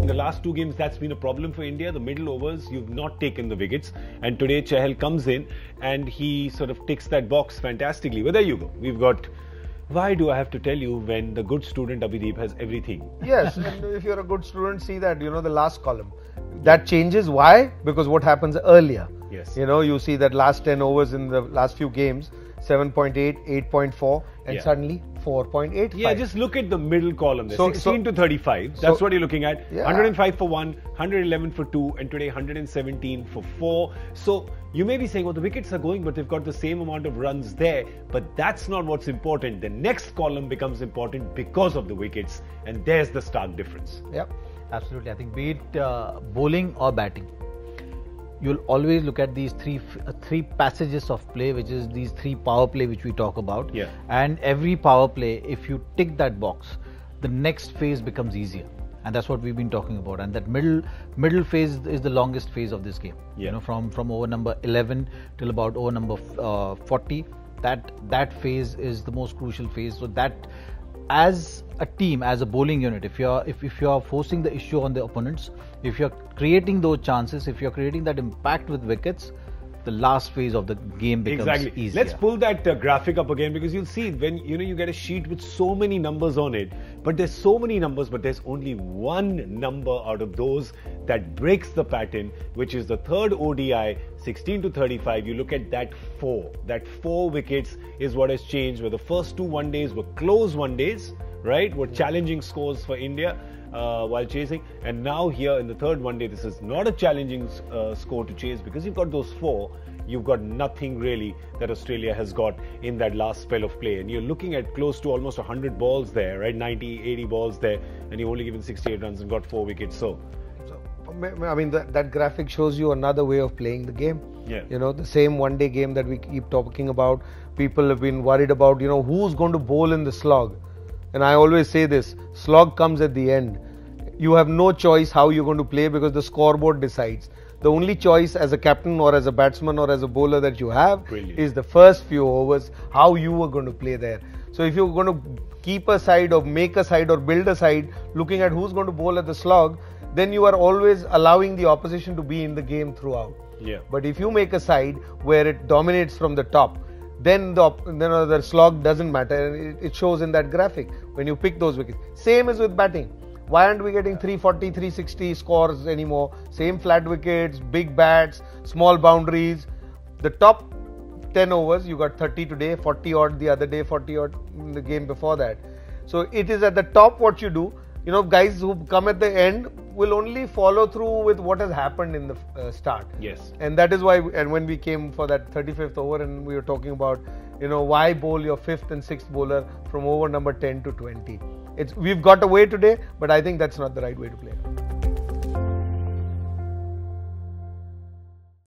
In the last 2 games, that's been a problem for India. The middle overs, you've not taken the wickets. And today, Chahal comes in and he sort of ticks that box fantastically. But there you go. We've got... Why do I have to tell you when the good student Abhideep has everything? Yes, and if you're a good student, see that, the last column. That changes. Why? Because what happens earlier. Yes. You see that last 10 overs in the last few games, 7.8, 8.4 and suddenly 4.85. Yeah, just look at the middle column there. 16 to 35. That's what you're looking at. Yeah. 105 for 1, 111 for 2 and today 117 for 4. So you may be saying, well, the wickets are going, but they've got the same amount of runs there. But that's not what's important. The next column becomes important because of the wickets. And there's the stark difference. Yeah, absolutely. I think be it bowling or batting, you'll always look at these three passages of play, which is these 3 power play which we talk about. Yeah. And every power play, if you tick that box, the next phase becomes easier. And that's what we've been talking about. And that middle phase is the longest phase of this game. Yeah. From over number 11 till about over number 40. That phase is the most crucial phase. So that, as a team, as a bowling unit, if you're forcing the issue on the opponents, if you're creating those chances, if you're creating that impact with wickets, the last phase of the game becomes easier. Let's pull that graphic up again, because you'll see when you get a sheet with so many numbers on it, but there's so many numbers, but there's only one number out of those that breaks the pattern, which is the third ODI, 16 to 35. You look at that 4. That 4 wickets is what has changed, where the first 2 one-days were close one-days, right? Were challenging scores for India while chasing. And now here in the third one-day, this is not a challenging score to chase, because you've got those 4. You've got nothing really that Australia has got in that last spell of play. And you're looking at close to almost 100 balls there, right? 90, 80 balls there. And you've only given 68 runs and got 4 wickets. So I mean, that graphic shows you another way of playing the game. Yeah. The same one-day game that we keep talking about. People have been worried about, who's going to bowl in the slog. And I always say this, slog comes at the end. You have no choice how you're going to play, because the scoreboard decides. The only choice as a captain or as a batsman or as a bowler that you have is the first few overs, how you are going to play there. So if you're going to keep a side or make a side or build a side looking at who's going to bowl at the slog, then you are always allowing the opposition to be in the game throughout. Yeah. But if you make a side where it dominates from the top, then the slog doesn't matter. It shows in that graphic when you pick those wickets. Same as with batting. Why aren't we getting 340, 360 scores anymore? Same flat wickets, big bats, small boundaries. The top 10 overs, you got 30 today, 40 odd the other day, 40 odd in the game before that. So it is at the top what you do. Guys who come at the end will only follow through with what has happened in the start. Yes. And that is why, and when we came for that 35th over and we were talking about, why bowl your 5th and 6th bowler from over number 10 to 20. We've got away today, but I think that's not the right way to play.